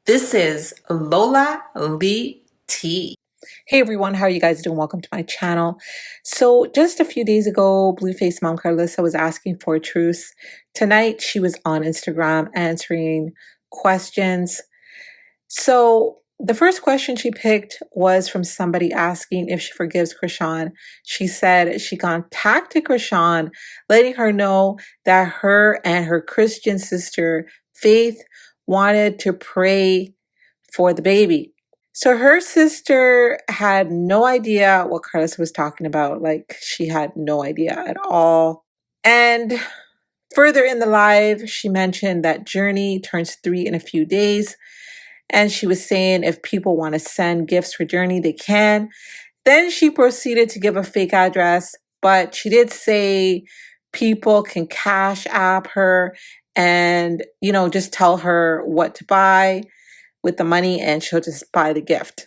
This is Lola Lee T. Hey everyone, how are you guys doing? Welcome to my channel. So just a few days ago, BlueFace mom Karlissa was asking for a truce. Tonight she was on Instagram answering questions. So the first question she picked was from somebody asking if she forgives Chrisean. She said she contacted Chrisean, letting her know that her and her Christian sister, Faith, wanted to pray for the baby. So her sister had no idea what Karlissa was talking about. Like, she had no idea at all. And further in the live, she mentioned that Journey turns 3 in a few days. And she was saying if people want to send gifts for Journey, they can. Then she proceeded to give a fake address, but she did say people can Cash App her and, just tell her what to buy with the money and she'll just buy the gift.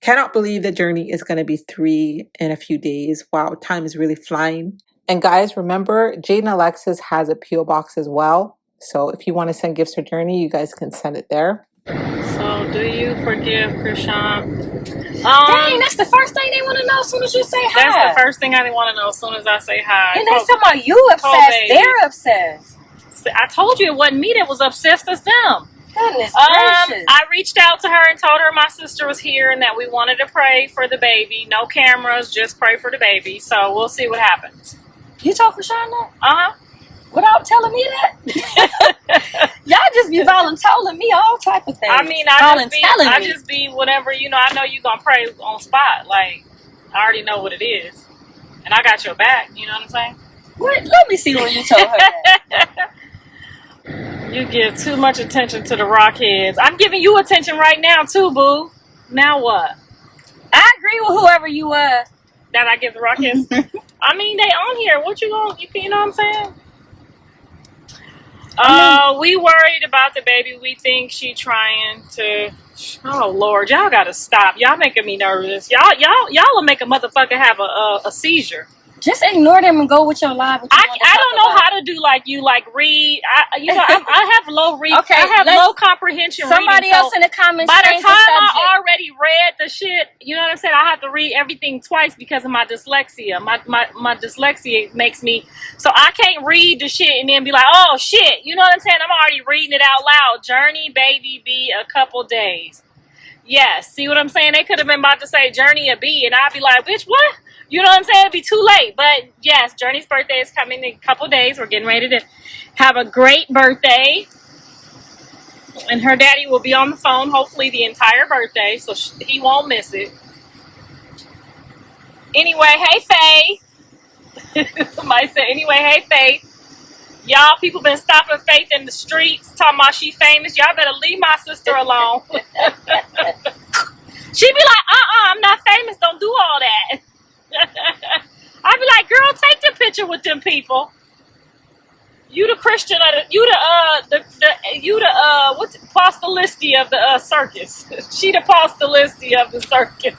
Cannot believe that Journey is going to be 3 in a few days. Wow, time is really flying. And guys, remember, Jade and Alexis has a P.O. box as well. So if you want to send gifts for Journey, you guys can send it there. So, do you forgive Chrisean? Dang, that's the first thing they want to know as soon as you say hi. That's the first thing I want to know as soon as I say hi. And they talking about you obsessed. They're obsessed. I told you it wasn't me that was obsessed, it's them. Goodness gracious. I reached out to her and told her my sister was here and that we wanted to pray for the baby. No cameras, just pray for the baby. So, we'll see what happens. You told Chrisean that? Uh-huh. Without telling me that? Y'all just be volunteering me all type of things. I mean, I just be whatever, I know you're going to pray on spot. Like, I already know what it is. And I got your back, you know what I'm saying? What? Let me see what you told her that. You give too much attention to the rockheads. I'm giving you attention right now too, boo. Now what? I agree with whoever you were. That I give the rockheads? I mean, they on here. What you know what I'm saying? We worried about the baby. We think she trying to. Oh Lord, y'all gotta stop. Y'all making me nervous. Y'all will make a motherfucker have a seizure. Just ignore them and go with your life. I don't know how to do like you, like read. I have low read. Okay, I have low comprehension. Somebody reading, else in the comments. By the time I already read the shit, you know what I'm saying? I have to read everything twice because of my dyslexia. My dyslexia makes me so I can't read the shit and then be like, oh shit. You know what I'm saying? I'm already reading it out loud. Journey, baby, be a couple days. Yes, see what I'm saying? They could have been about to say Journey a B, and I'd be like, bitch, what? You know what I'm saying? It'd be too late. But yes, Journey's birthday is coming in a couple days. We're getting ready to have a great birthday. And her daddy will be on the phone, hopefully the entire birthday, so he won't miss it. Anyway, hey, Faith. Somebody said, anyway, hey, Faith. Y'all, people been stopping Faith in the streets, talking about she famous. Y'all better leave my sister alone. She be like, I'm not famous. Don't do all that. I'd be like, girl, take the picture with them people. You the Christian, what's Apostolisti of the circus. She the Apostolisti of the circus.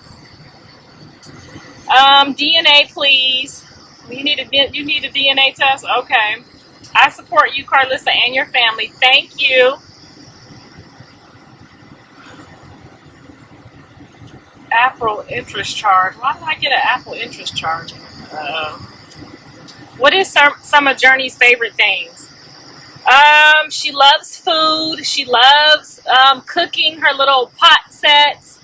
DNA, please. You need a DNA test? Okay. I support you, Karlissa, and your family. Thank you. Apple interest charge. Why did I get an Apple interest charge? What is some of Journey's favorite things? She loves food. She loves cooking her little pot sets.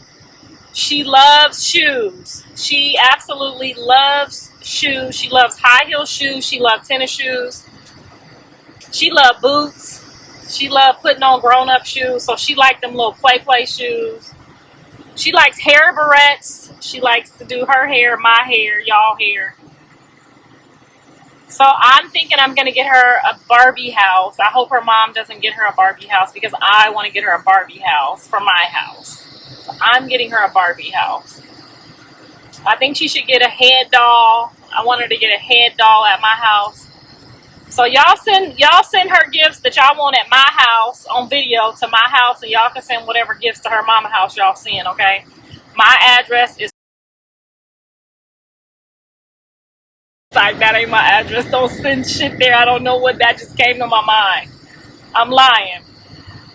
She loves shoes. She absolutely loves shoes. She loves high heel shoes. She loves tennis shoes. She loves boots. She loves putting on grown-up shoes. So she likes them little play shoes. She likes hair barrettes. She likes to do her hair, my hair, y'all hair. So I'm thinking I'm going to get her a Barbie house. I hope her mom doesn't get her a Barbie house because I want to get her a Barbie house for my house. So I'm getting her a Barbie house. I think she should get a head doll. I want her to get a head doll at my house. So y'all send her gifts that y'all want at my house on video to my house, and y'all can send whatever gifts to her mama house y'all send, okay? My address is like, that ain't my address. Don't send shit there. I don't know what that just came to my mind. I'm lying.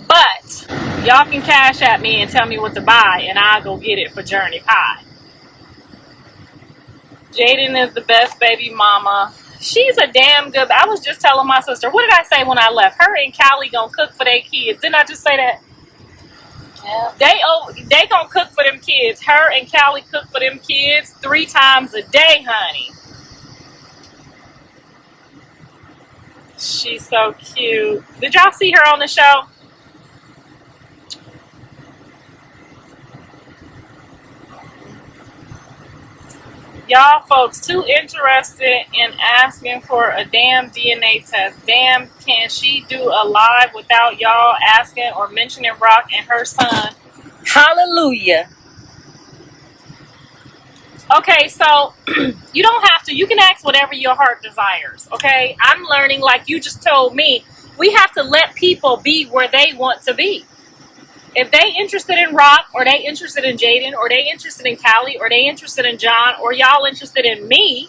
But Y'all can cash at me and tell me what to buy, and I'll go get it for Journey Pie. Jaden is the best baby mama. She's a damn good. I was just telling my sister, what did I say when I left? Her and Callie gonna cook for their kids. Didn't I just say that? Yeah. They gonna cook for them kids. Her and Callie cook for them kids 3 times a day, honey. She's so cute. Did y'all see her on the show? Y'all folks too interested in asking for a damn DNA test. Damn, can she do a live without y'all asking or mentioning Rock and her son? Hallelujah. Okay, so you don't have to. You can ask whatever your heart desires, okay? I'm learning, like you just told me, we have to let people be where they want to be. If they interested in Rock, or they interested in Jaden, or they interested in Callie, or they interested in John, or y'all interested in me,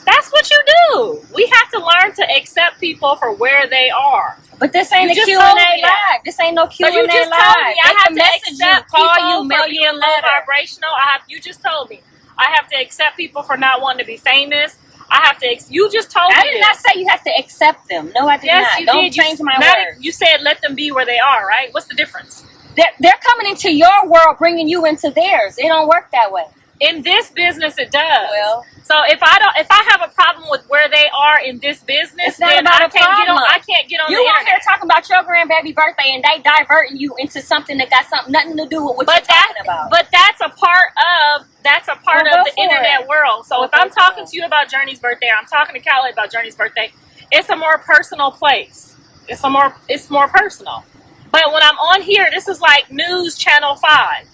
that's what you do. We have to learn to accept people for where they are. But this ain't You a just Q&A told live. me that. This ain't no Q&A But you just live. told me I They have can to message you, accept call people you, mail for you being a low letter. vibrational. You just told me I have to accept people for not wanting to be famous. I have to. You just told me. I did not say you have to accept them. No, I did Yes, not. you Don't did. change my not, words. You said let them be where they are, right? What's the difference? They're coming into your world, bringing you into theirs. It don't work that way. In this business, it does. Well, so if I have a problem with where they are in this business, it's not then about I a can't problem. I can't get on You the out here internet. talking about your grandbaby birthday, and they diverting you into something that got nothing to do with what you're talking about. But that's a part of the internet world. So if I'm talking to you about Journey's birthday, I'm talking to Callie about Journey's birthday, it's a more personal place. It's more personal. But when I'm on here, this is like News Channel 5.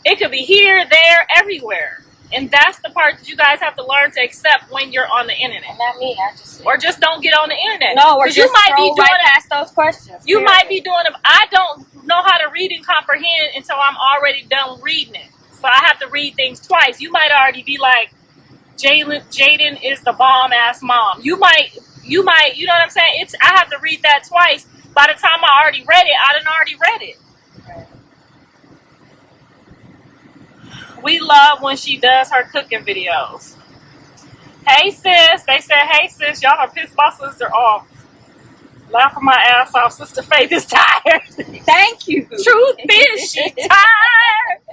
It could be here, there, everywhere. And that's the part that you guys have to learn to accept when you're on the internet. Not me. Or just don't get on the internet. No, or just you might be doing past those questions. You might be doing them. I don't know how to read and comprehend until I'm already done reading it. So I have to read things twice. You might already be like, Jaden is the bomb ass mom. You might, you know what I'm saying? I have to read that twice. By the time I already read it, I done already read it. We love when she does her cooking videos. Hey sis, they said, hey sis, y'all done pissed my sister off. Laughing my ass off. Sister Faith is tired. Thank you. Truth is, she tired.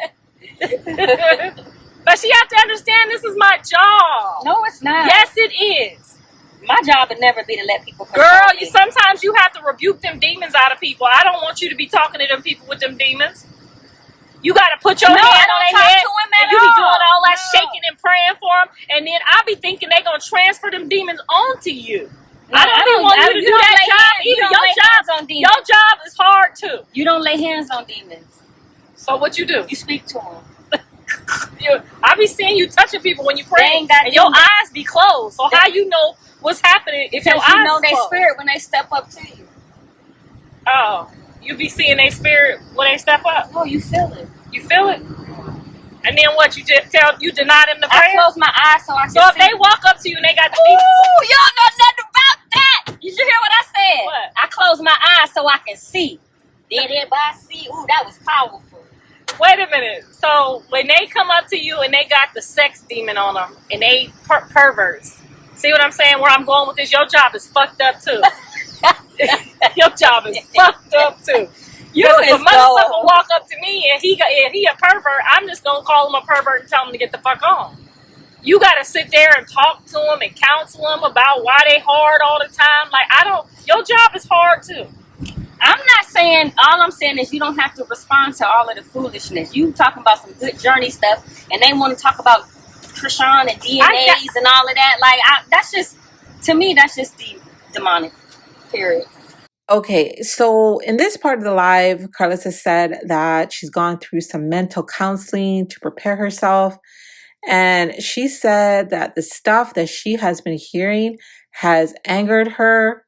But she have to understand this is my job. No, it's not. Yes, it is. My job would never be to let people control me. Sometimes you have to rebuke them demons out of people. I don't want you to be talking to them people with them demons. You got to put your hand on their head, and you be doing all that shaking and praying for them, and then I be thinking they gonna transfer them demons onto you. No, I don't want you to do that job either. Your job is hard too. You don't lay hands on demons. So what you do? You speak to them. I be seeing you touching people when you pray, and your eyes be closed. So how you know what's happening if your eyes you know their closed? spirit when they step up to you. Oh, you be seeing their spirit when they step up? Oh, you feel it. You feel it? And then what? You just deny them the prayer? I close my eyes so I can see. So if they walk up to you and they got the Ooh, y'all know nothing about that. Did you hear what I said? What? I close my eyes so I can see. Did everybody see? Ooh, that was powerful. Wait a minute. So when they come up to you and they got the sex demon on them and they perverts, see what I'm saying? Where I'm going with this? Your job is fucked up too. Your job is fucked up too. If a motherfucker walk up to me and he a pervert, I'm just gonna call him a pervert and tell him to get the fuck on. You gotta sit there and talk to him and counsel him about why they hard all the time. Like your job is hard too. I'm not saying, all I'm saying is you don't have to respond to all of the foolishness. You talking about some good journey stuff, and they want to talk about Chrisean and DNAs and all of that. Like, that's just, to me, that's just the demonic, period. Okay, so in this part of the live, Karlissa said that she's gone through some mental counseling to prepare herself. And she said that the stuff that she has been hearing has angered her.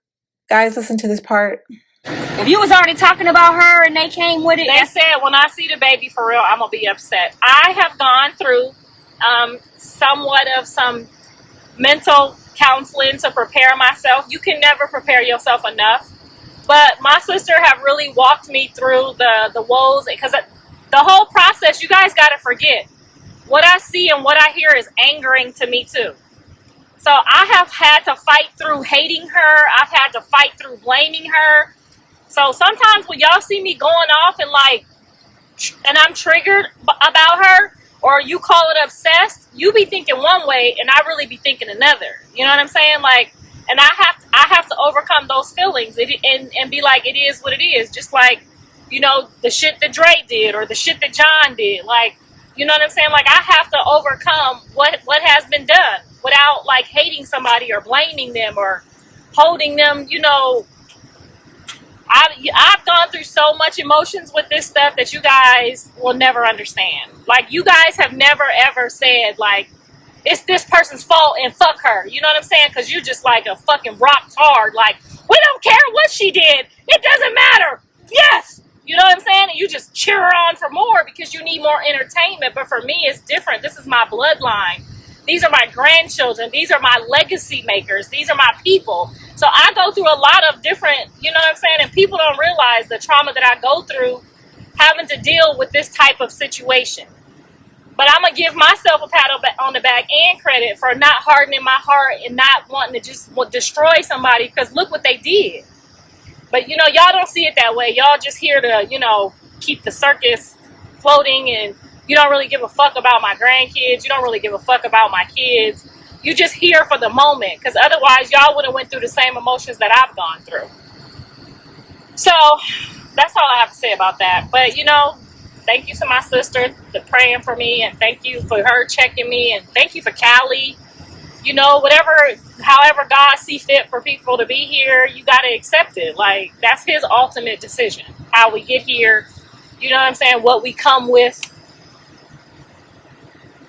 Guys, listen to this part. If you was already talking about her and they came with it. They said, when I see the baby for real, I'm going to be upset. I have gone through somewhat of some mental counseling to prepare myself. You can never prepare yourself enough But my sister have really walked me through the woes, because the whole process, you guys got to forget, what I see and what I hear is angering to me too. So I have had to fight through hating her. I've had to fight through blaming her. So sometimes when y'all see me going off and and I'm triggered about her, or you call it obsessed, you be thinking one way and I really be thinking another. You know what I'm saying? Like, and I have to overcome those feelings and be like, it is what it is. Just like, you know, the shit that Dre did or the shit that John did. Like, you know what I'm saying? Like, I have to overcome what has been done without like hating somebody or blaming them or holding them, you know. I've gone through so much emotions with this stuff that you guys will never understand. Like, you guys have never ever said like, it's this person's fault and fuck her. You know what I'm saying? Because you're just like a fucking rock hard. Like, we don't care what she did. It doesn't matter. Yes. You know what I'm saying? And you just cheer her on for more because you need more entertainment. But for me, it's different. This is my bloodline. These are my grandchildren. These are my legacy makers. These are my people. So I go through a lot of different, you know what I'm saying? And people don't realize the trauma that I go through having to deal with this type of situation. But I'm going to give myself a pat on the back and credit for not hardening my heart and not wanting to just destroy somebody, because look what they did. But, you know, y'all don't see it that way. Y'all just here to, you know, keep the circus floating, and you don't really give a fuck about my grandkids. You don't really give a fuck about my kids. You just here for the moment, because otherwise y'all would have went through the same emotions that I've gone through. So that's all I have to say about that. But, you know, thank you to my sister for praying for me, and thank you for her checking me, and thank you for Callie. You know, however God see fit for people to be here, you got to accept it. Like, that's his ultimate decision, how we get here. You know what I'm saying? What we come with.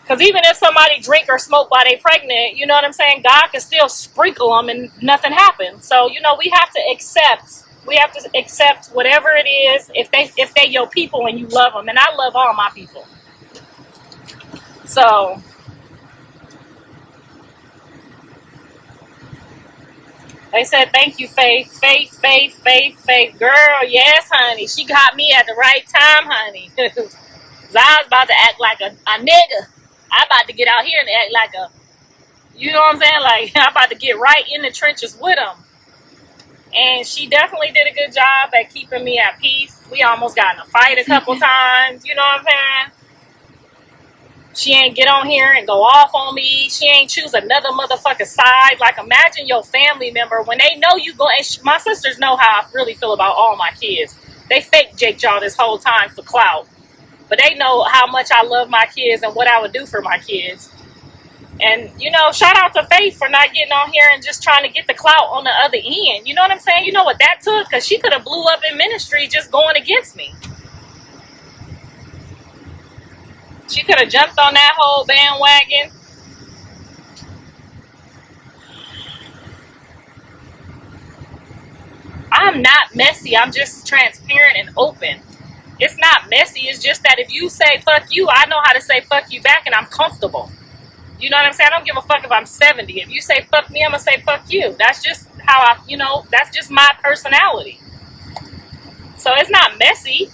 Because even if somebody drink or smoke while they pregnant, you know what I'm saying? God can still sprinkle them and nothing happens. So, you know, we have to accept whatever it is, if they your people and you love them. And I love all my people. So they said, thank you, Faith. Faith. Girl, yes, honey. She got me at the right time, honey. I was about to act like a nigga. I'm about to get out here and act like a, you know what I'm saying? Like, I'm about to get right in the trenches with them. And she definitely did a good job at keeping me at peace. We almost got in a fight a couple times. You know what I'm saying? She ain't get on here and go off on me. She ain't choose another motherfucking side. Like, imagine your family member when they know you go. And my sisters know how I really feel about all my kids. They fake Jake Jaw this whole time for clout. But they know how much I love my kids and what I would do for my kids. And, you know, shout out to Faith for not getting on here and just trying to get the clout on the other end. You know what I'm saying? You know what that took? Because she could have blew up in ministry just going against me. She could have jumped on that whole bandwagon. I'm not messy. I'm just transparent and open. It's not messy. It's just that if you say fuck you, I know how to say fuck you back, and I'm comfortable. You know what I'm saying? I don't give a fuck if I'm 70. If you say fuck me, I'm going to say fuck you. That's just how I, you know, that's just my personality. So it's not messy.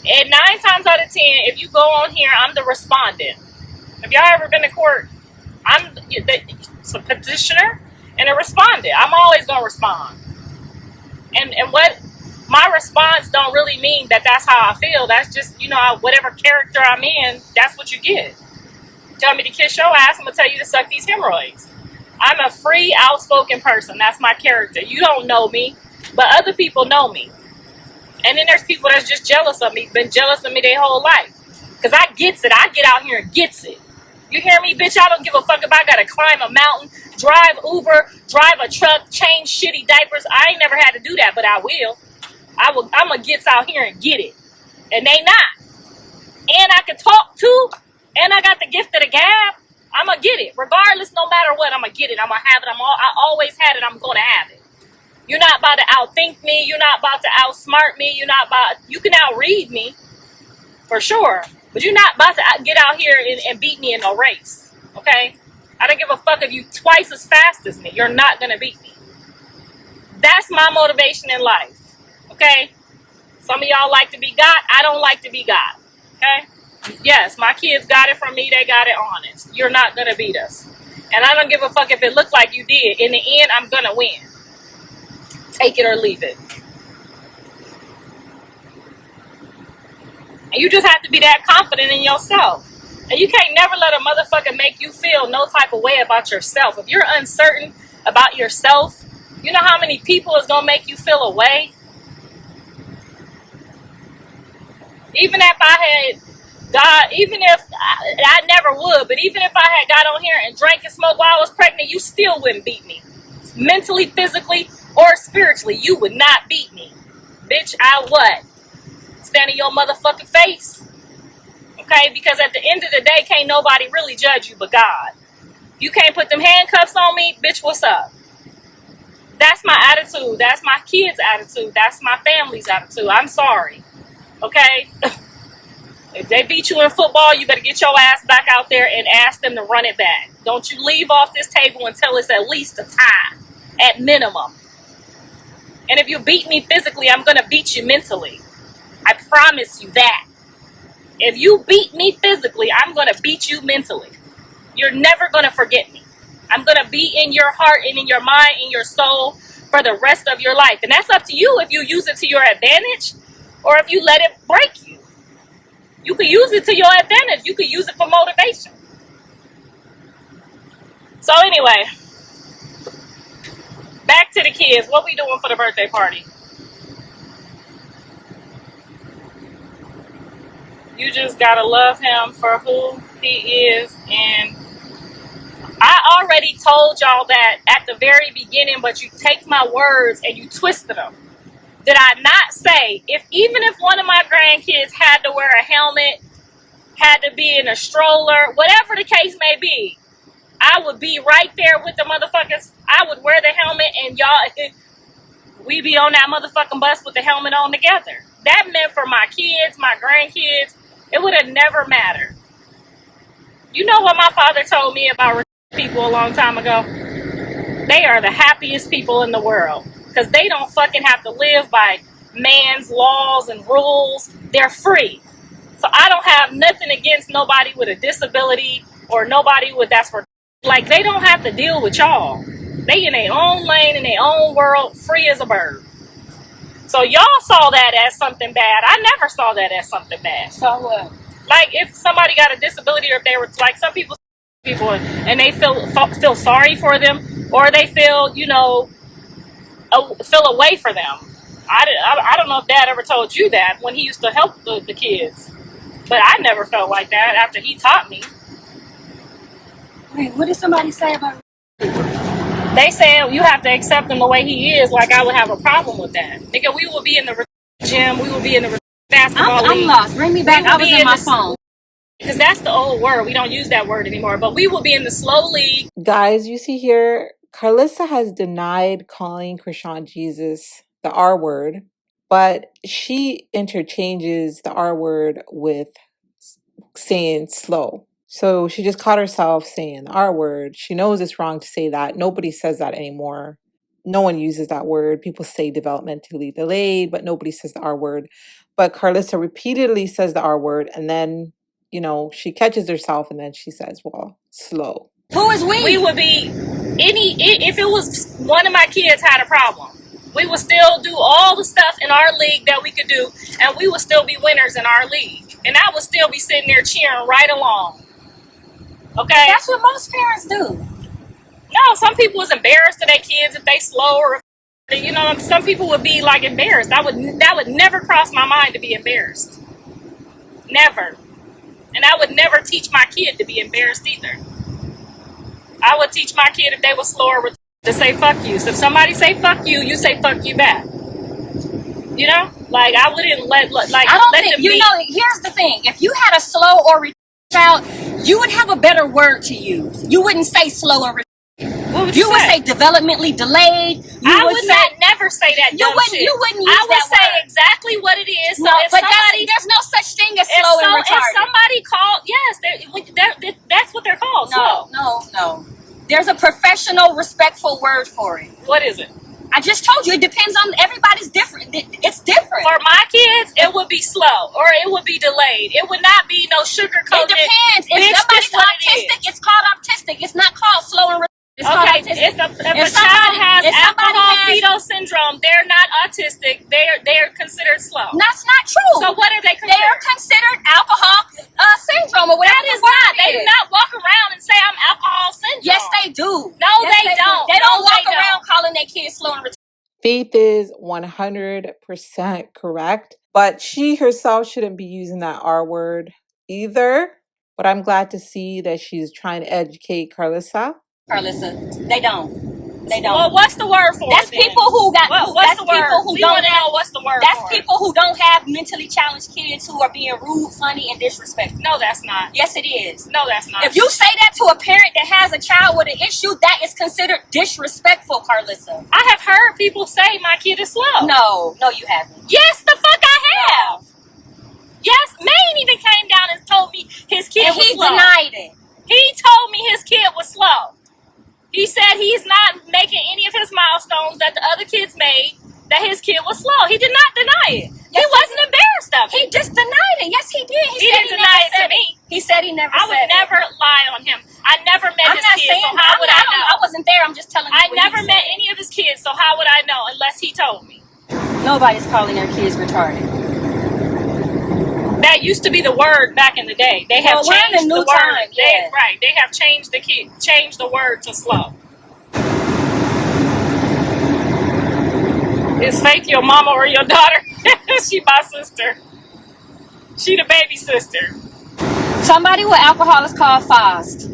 And 9 times out of 10, if you go on here, I'm the respondent. Have y'all ever been to court? I'm the petitioner and a respondent. I'm always going to respond. And what my response don't really mean that that's how I feel. That's just, you know, whatever character I'm in, that's what you get. Tell me to kiss your ass, I'm going to tell you to suck these hemorrhoids. I'm a free, outspoken person. That's my character. You don't know me, but other people know me. And then there's people that's just jealous of me, been jealous of me their whole life. Because I gets it. I get out here and gets it. You hear me, bitch? I don't give a fuck if I got to climb a mountain, drive Uber, drive a truck, change shitty diapers. I ain't never had to do that, but I will. I'm going to get out here and get it. And they not. And I can talk too. And I got the gift of the gab. I'm going to get it. Regardless, no matter what, I'm going to get it. I'm going to have it. I always had it. I'm going to have it. You're not about to outthink me. You're not about to outsmart me. You can outread me. For sure. But you're not about to get out here and beat me in no race. Okay? I don't give a fuck if you twice as fast as me. You're not going to beat me. That's my motivation in life. Okay? Some of y'all like to be got. I don't like to be got. Okay? Yes, my kids got it from me. They got it honest. You're not going to beat us. And I don't give a fuck if it looked like you did. In the end, I'm going to win. Take it or leave it. And you just have to be that confident in yourself. And you can't never let a motherfucker make you feel no type of way about yourself. If you're uncertain about yourself, you know how many people is going to make you feel a way? Even if I had God, even if I never would, but even if I had got on here and drank and smoked while I was pregnant, you still wouldn't beat me. Mentally, physically, or spiritually, you would not beat me. Bitch, I what? Stand in your motherfucking face. Okay? Because at the end of the day, can't nobody really judge you but God. You can't put them handcuffs on me, bitch, what's up? That's my attitude. That's my kids' attitude. That's my family's attitude. I'm sorry. Okay? If they beat you in football, you better get your ass back out there and ask them to run it back. Don't you leave off this table until it's at least a tie, at minimum. And if you beat me physically, I'm going to beat you mentally. I promise you that. If you beat me physically, I'm going to beat you mentally. You're never going to forget me. I'm going to be in your heart and in your mind, in your soul for the rest of your life. And that's up to you if you use it to your advantage or if you let it break you. You could use it to your advantage. You could use it for motivation. So anyway, back to the kids. What we doing for the birthday party? You just gotta love him for who he is. And I already told y'all that at the very beginning, but you take my words and you twisted them. Did I not say, even if one of my grandkids had to wear a helmet, had to be in a stroller, whatever the case may be, I would be right there with the motherfuckers. I would wear the helmet and y'all, we be on that motherfucking bus with the helmet on together. That meant for my kids, my grandkids, it would have never mattered. You know what my father told me about people a long time ago? They are the happiest people in the world because they don't fucking have to live by man's laws and rules. They're free. So I don't have nothing against nobody with a disability or nobody with that's for like they don't have to deal with y'all. They in their own lane, in their own world, free as a bird. So y'all saw that as something bad. I never saw that as something bad. So what? Like if somebody got a disability or if they were like some people and they feel sorry for them or they feel, you know, feel away for them. I don't know if Dad ever told you that when he used to help the kids. But I never felt like that after he taught me. Wait, what did somebody say about They said you have to accept him the way he is, like I would have a problem with that. Nigga, we will be in the gym, we will be in the basketball league. I'm lost. Bring me back. I was in my phone. Because that's the old word. We don't use that word anymore. But we will be in the slow league. Guys, you see here, Karlissa has denied calling Chrisean Jesus the R word, but she interchanges the R word with saying slow. So she just caught herself saying the R word. She knows it's wrong to say that. Nobody says that anymore. No one uses that word. People say developmentally delayed, but nobody says the R word. But Karlissa repeatedly says the R word, and then, you know, she catches herself and then she says, well, slow. Who is we? We would be if it was one of my kids had a problem, we would still do all the stuff in our league that we could do, and we would still be winners in our league. And I would still be sitting there cheering right along. Okay? That's what most parents do. No, some people was embarrassed of their kids if they slow or, you know, some people would be like embarrassed. That would never cross my mind to be embarrassed. Never. And I would never teach my kid to be embarrassed either. I would teach my kid if they were slower to say fuck you. So if somebody say fuck you, you say fuck you back. You know? Like I wouldn't let you know, here's the thing. If you had a slow or child, you would have a better word to use. You wouldn't say slow or you would say developmentally delayed. I would never say that. You wouldn't use I would that say word. Exactly what it is. So no, if but somebody, there's no such thing as slow and retarded. If somebody called, yes, that's what they're called. No. There's a professional, respectful word for it. What is it? I just told you it depends on everybody's different. It's different. For my kids, it would be slow or it would be delayed. It would not be no sugar coated. It depends. If somebody's autistic, it's called autistic. It's not called slow and it's okay. If a child has alcohol fetal syndrome, they're not autistic. They're considered slow. That's not true. So what are they considered? They are considered alcohol syndrome or whatever. That is not. They do not walk around and say I'm alcohol syndrome. Yes, they do. No, yes, they don't. They don't walk around calling their kids slow and retarded. Faith is 100% correct, but she herself shouldn't be using that R word either. But I'm glad to see that she's trying to educate Karlissa. Karlissa, they don't. They don't. Well, what's the word for that's it? That's people who got. What's the word? We don't know what's the word. That's people who don't have mentally challenged kids who are being rude, funny, and disrespectful. No, that's not. Yes, it is. No, that's not. If you say that to a parent that has a child with an issue, that is considered disrespectful, Karlissa. I have heard people say my kid is slow. No, you haven't. Yes, the fuck I have. Yes, Maine even came down and told me his kid was slow. And he denied it. He told me his kid was slow. He said he's not making any of his milestones that the other kids made, that his kid was slow. He did not deny it. Yes, he wasn't embarrassed of it. He just denied it. Yes, he did. He didn't deny it to me. He said he never said it. I would never lie on him. I never met his kids, so how would I know? I wasn't there. I'm just telling you. I never met any of his kids, so how would I know unless he told me? Nobody's calling their kids retarded. That used to be the word back in the day. They have changed the word. They have changed the word to slow. Is Faith your mama or your daughter? She my sister. She the baby sister. Somebody with alcohol is called fast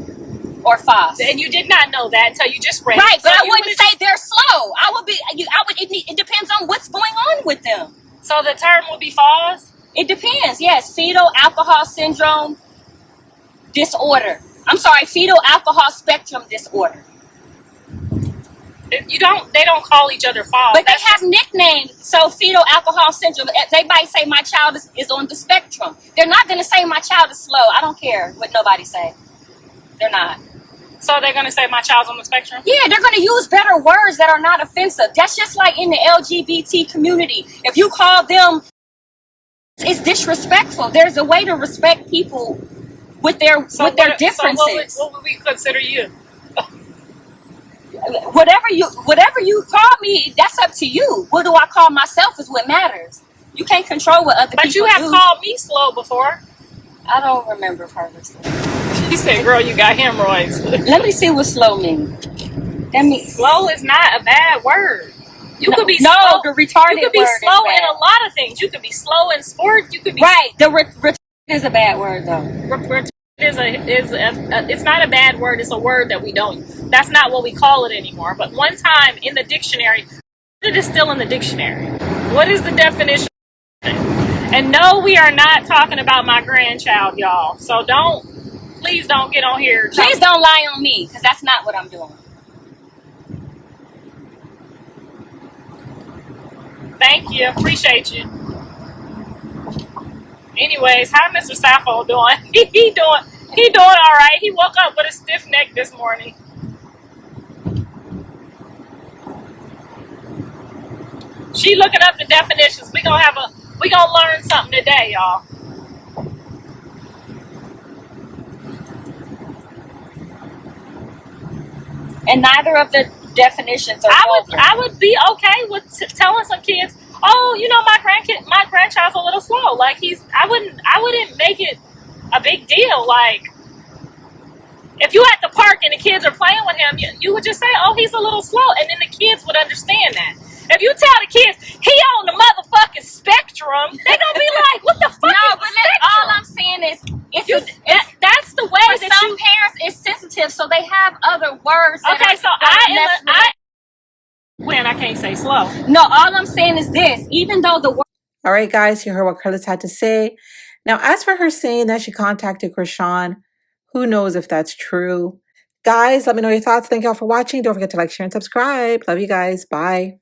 or fast. And you did not know that until you just read right, it. but I wouldn't say they're slow. It depends on what's going on with them. So the term would be FAS? It depends, yes. Fetal alcohol syndrome disorder. I'm sorry, fetal alcohol spectrum disorder. They don't call each other FAS. But they have nicknames. So fetal alcohol syndrome, they might say my child is on the spectrum. They're not going to say my child is slow. I don't care what nobody say. They're not. So they're going to say my child's on the spectrum? Yeah, they're going to use better words that are not offensive. That's just like in the LGBT community. If you call them, it's disrespectful. There's a way to respect people with their differences. So what would we consider you? Whatever you call me, that's up to you. What do I call myself is what matters. You can't control what other people do. But you have called me slow before. I don't remember Karlissa. She said, girl, you got hemorrhoids. Let me see what slow means. That means slow is not a bad word. You could be slow. The retarded. You could be slow in a lot of things. You could be slow in sports. You could be right. The retarded is a bad word though. It's not a bad word. It's a word that we don't. That's not what we call it anymore. But one time in the dictionary, it is still in the dictionary. What is the definition? And no, we are not talking about my grandchild, y'all. So please don't get on here. Please don't lie on me, because that's not what I'm doing. Thank you. Appreciate you. Anyways, how Mr. Sappho doing? He doing all right. He woke up with a stiff neck this morning. She looking up the definitions. We gonna learn something today, y'all. And neither of the definitions are I would be okay with telling some kids, oh, you know, my grandchild's a little slow. Like I wouldn't make it a big deal. Like if you at the park and the kids are playing with him, you would just say, oh, he's a little slow, and then the kids would understand that. If you tell the kids he on the motherfucking spectrum, they gonna be like, what the fuck? No, but all I'm saying is that's the way for that some parents is sensitive, so they have other words. Okay, so when I can't say slow. No, all I'm saying is this. Even though the word. All right, guys, you heard what Karlissa had to say. Now, as for her saying that she contacted Chrisean, who knows if that's true? Guys, let me know your thoughts. Thank y'all for watching. Don't forget to like, share, and subscribe. Love you guys. Bye.